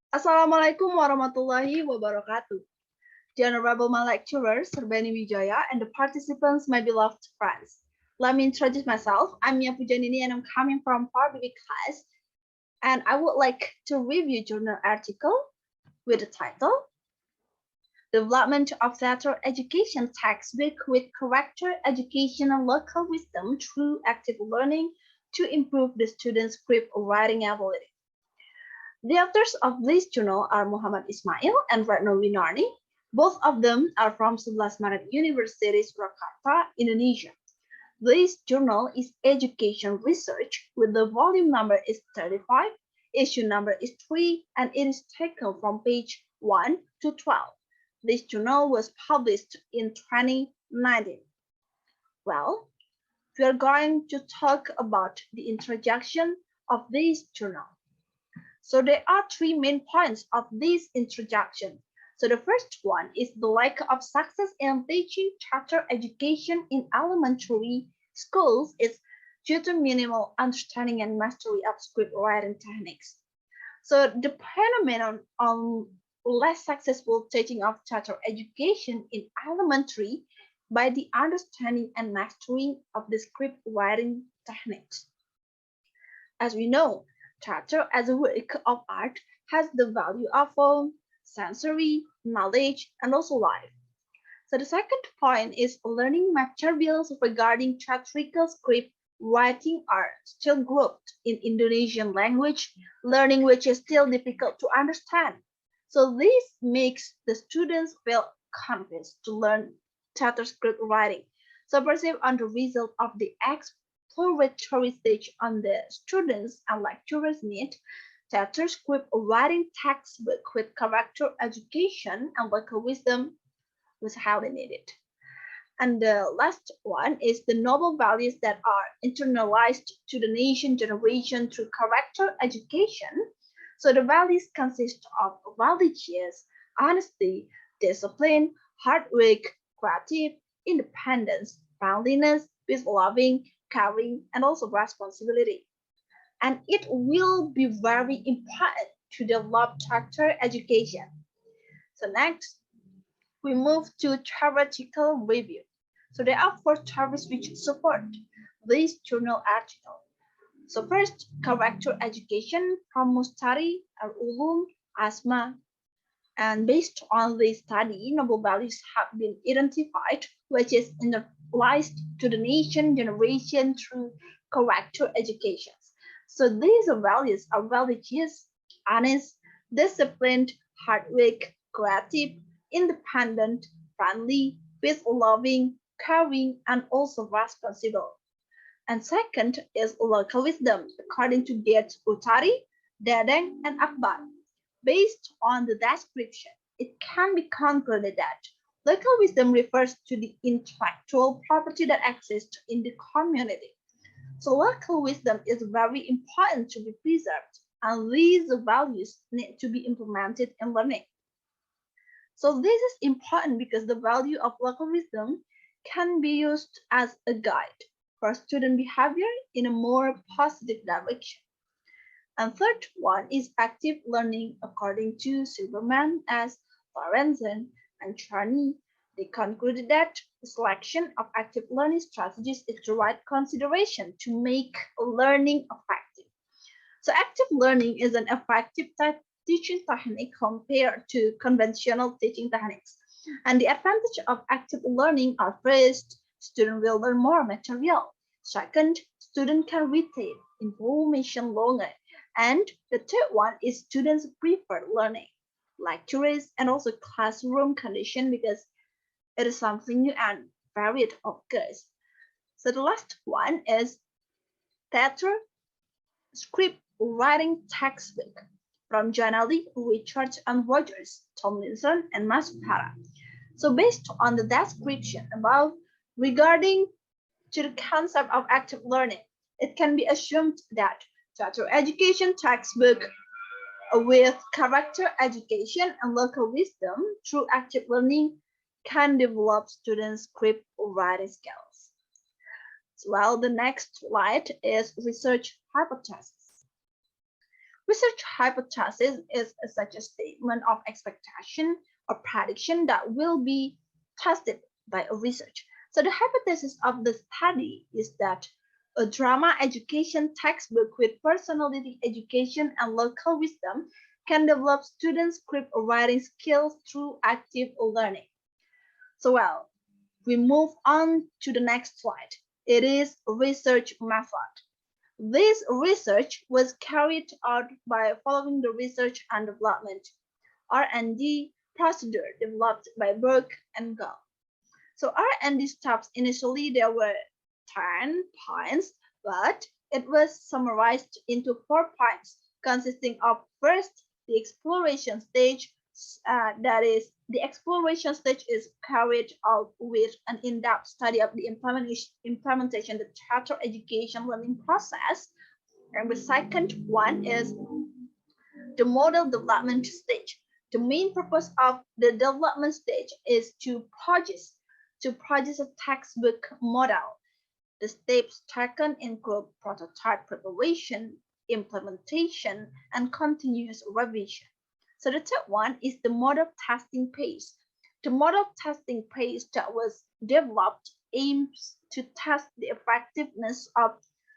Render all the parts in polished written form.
Assalamualaikum warahmatullahi wabarakatuh. The Honorable my lecturers, Serbani Wijaya, and the participants, my beloved friends. Let me introduce myself. I'm Puja Andini and I'm coming from Public class. And I would like to review journal article with the title Development of Theater Education Textbook with Character Education and Local Wisdom Through Active Learning to Improve the Students' Script Writing Ability. The authors of this journal are Muh.Ismail and Retno Winarni. Both of them are from 11 Maret University, Surakarta, Indonesia. This journal is education research with the volume number is 35, issue number is 3, and it is taken from page 1 to 12. This journal was published in 2019. Well, we are going to talk about the introduction of this journal. So there are three main points of this introduction. So the first one is the lack of success in teaching charter education in elementary schools is due to minimal understanding and mastery of script writing techniques. So the phenomenon on less successful teaching of charter education in elementary by the understanding and mastering of the script writing techniques. As we know, theater as a work of art has the value of sensory, knowledge, and also life. So the second point is learning materials regarding theatrical script writing are still grouped in Indonesian language, learning which is still difficult to understand. So this makes the students feel confident to learn theater script writing. So perceive on the result of the exploratory stage on the students and lecturers need theater script writing textbook with character education and local wisdom was highly needed. And the last one is the noble values that are internalized to the nation generation through character education. So the values consist of values, honesty, discipline, hard work, creative, independence, friendliness, peace loving, caring, and also responsibility. And it will be very important to develop character education. So next, we move to theoretical review. So there are four theories which support this journal article. So first, character education from Mustari al-Ulum Asma. And based on this study, noble values have been identified, which is internalized to the nation generation through character education. So these values are values, honest, disciplined, hard work, creative, independent, friendly, peace-loving, caring, and also responsible. And second is local wisdom, according to Gates Utari, Dadeng, and Akbar. Based on the description, it can be concluded that local wisdom refers to the intellectual property that exists in the community. So local wisdom is very important to be preserved, and these values need to be implemented in learning. So this is important because the value of local wisdom can be used as a guide for student behavior in a more positive direction. And third one is active learning according to Silverman as Lorenzen and Charney. They concluded that the selection of active learning strategies is the right consideration to make learning effective. So active learning is an effective teaching technique compared to conventional teaching techniques. And the advantage of active learning are first, student will learn more material. Second, student can retain information longer. And the third one is students prefer learning, lectures, and also classroom condition because it is something new and varied of course. So the last one is theater script writing textbook from Janali, Richards and Rogers, Tomlinson, and Masutara. So based on the description above regarding to the concept of active learning, it can be assumed that theater education textbook with character education and local wisdom through active learning can develop students' script writing skills. Well, the next slide is research hypothesis. Research hypothesis is such a statement of expectation or prediction that will be tested by a research. So the hypothesis of the study is that a drama education textbook with personality education and local wisdom can develop students' script writing skills through active learning. So well, we move on to the next slide. It is research method. This research was carried out by following the research and development (R&D) procedure developed by Burke and Gall. So R&D steps initially there were 10 points, but it was summarized into 4 points, consisting of first, the exploration stage. That is, the exploration stage is carried out with an in-depth study of the implementation, the charter education learning process. And the second one is the model development stage. The main purpose of the development stage is to produce a textbook model. The steps taken include prototype preparation, implementation, and continuous revision. So the third one is the model testing phase. The model testing phase that was developed aims to test the effectiveness of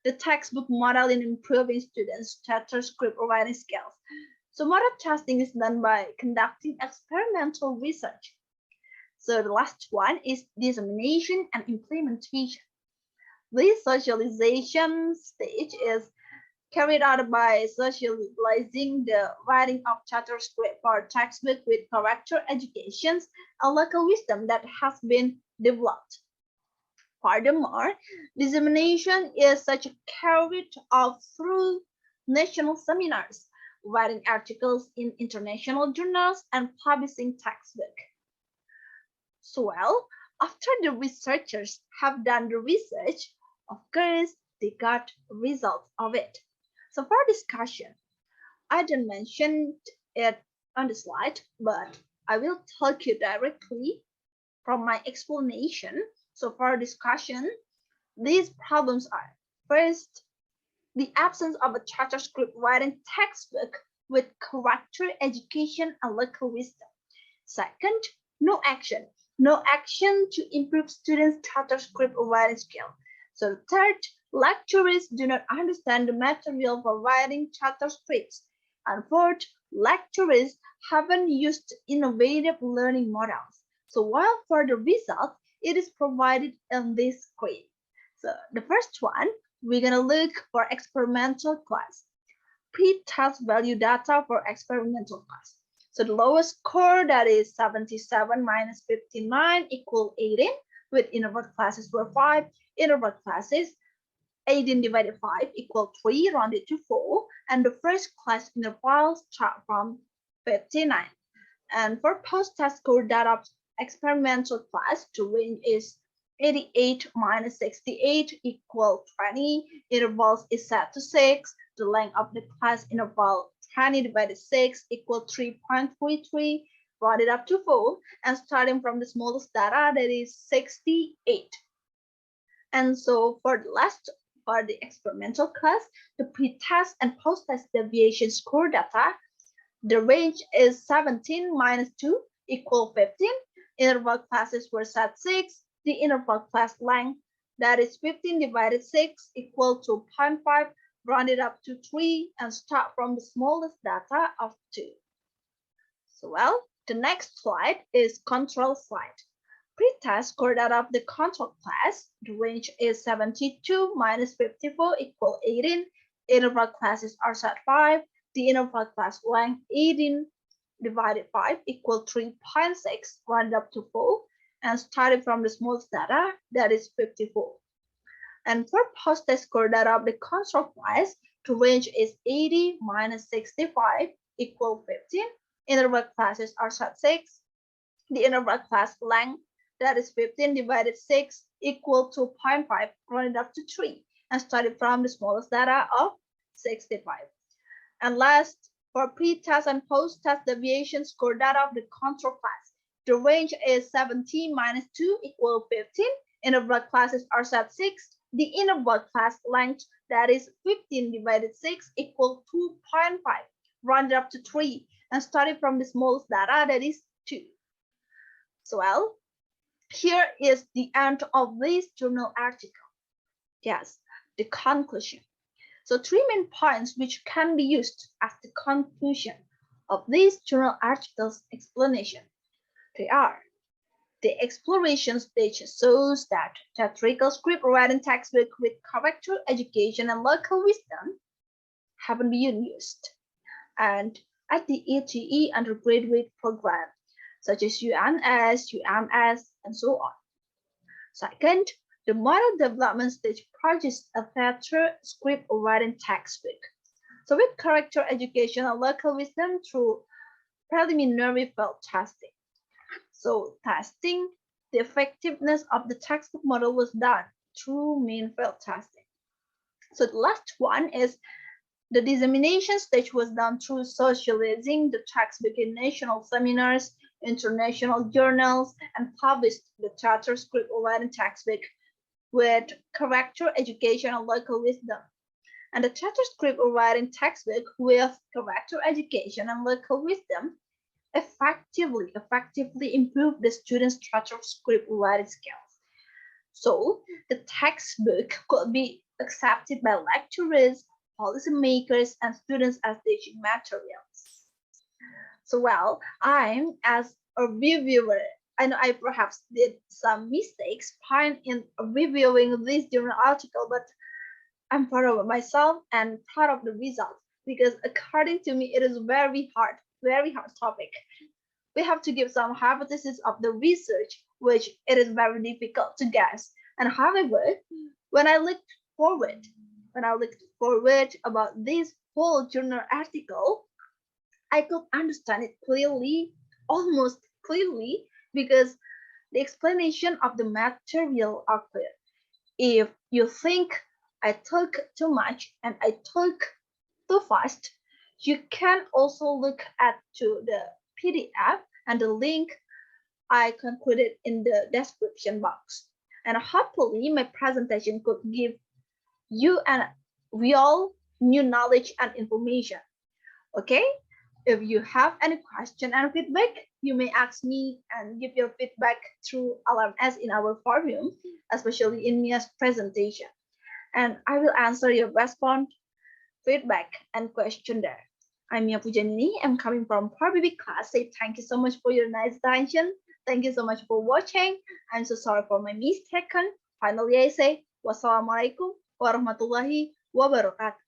the textbook model in improving students' charter script writing skills. So model testing is done by conducting experimental research. So the last one is dissemination and implementation. This socialization stage is carried out by socializing the writing of charter script for textbook with character educations and local wisdom that has been developed. Furthermore, dissemination is such carried out through national seminars, writing articles in international journals, and publishing textbook. So well, after the researchers have done the research, of course, they got results of it. So for discussion, I didn't mention it on the slide, but I will talk you directly from my explanation. So for discussion, these problems are: first, the absence of a charter script writing textbook with character education and local wisdom. Second, no action to improve students' charter script writing skill. So third, lecturers do not understand the material for writing charter scripts. And fourth, lecturers haven't used innovative learning models. So while for the result, it is provided in this screen. So the first one, we're gonna look for experimental class. Pre-test value data for experimental class. So the lowest score, that is 77 minus 59 equal 18, with interval classes were 5, interval classes 18 divided 5 equal 3 rounded to 4, and the first class intervals start from 59. And for post-test score data of experimental class, the range is 88 minus 68 equal 20, intervals is set to 6, the length of the class interval 20 divided 6 equal 3.33, rounded up to 4, and starting from the smallest data, that is 68. And so for the experimental class, the pre-test and post-test deviation score data, the range is 17 minus 2 equal 15. Interval classes were set 6. The interval class length, that is 15 divided 6 equal to 0.5, rounded up to 3, and start from the smallest data of 2. So well, the next slide is control slide. Pre-test score data of the control class, the range is 72 minus 54 equal 18. Interval classes are set 5. The interval class length 18 divided 5 equal 3.6, rounded up to 4, and started from the smallest data, that is 54. And for post-test score data of the control class, the range is 80 minus 65 equal 15. Interval classes are set 6. The interval class length, that is 15 divided 6 equal to 0.5, rounded up to 3, and started from the smallest data of 65. And last, for pre-test and post-test deviation score data of the control class, the range is 17 minus 2 equal 15. Interval classes are set 6. the inner broadcast length, that is 15 divided 6 equal 2.5, rounded up to 3, and starting from the smallest data, that is 2. So, well, here is the end of this journal article. Yes, the conclusion. So 3 main points which can be used as the conclusion of this journal article's explanation. They are: the exploration stage shows that theatrical script writing textbook with character education and local wisdom haven't been used. And at the ETE undergraduate program, such as UNS, UMS, and so on. Second, the model development stage projects a theater script writing textbook. So with character education and local wisdom through preliminary field testing. So testing the effectiveness of the textbook model was done through main field testing. So the last one is the dissemination stage was done through socializing the textbook in national seminars, international journals, and published the theater script writing textbook with character education and local wisdom. And the theater script writing textbook with character education and local wisdom effectively improve the students' theater script writing skills. So the textbook could be accepted by lecturers, policymakers, and students as teaching materials. So, well, I'm as a reviewer, I know I perhaps did some mistakes in reviewing this journal article, but I'm proud of myself and proud of the results because according to me, it is very hard topic. We have to give some hypothesis of the research, which it is very difficult to guess. And however, when I looked forward about this whole journal article, I could understand it clearly, almost clearly, because the explanation of the material are clear. If you think I talk too much and I talk too fast, you can also look at to the PDF and the link I concluded in the description box. And hopefully my presentation could give you and we all new knowledge and information. Okay? If you have any question and feedback, you may ask me and give your feedback through LMS in our forum, especially in Mia's presentation. And I will answer your response, feedback, and question there. I'm Mia Puja Andini. I'm coming from PRBB class. Say thank you so much for your nice attention. Thank you so much for watching. I'm so sorry for my mistake. Finally, I say wassalamualaikum warahmatullahi wabarakatuh.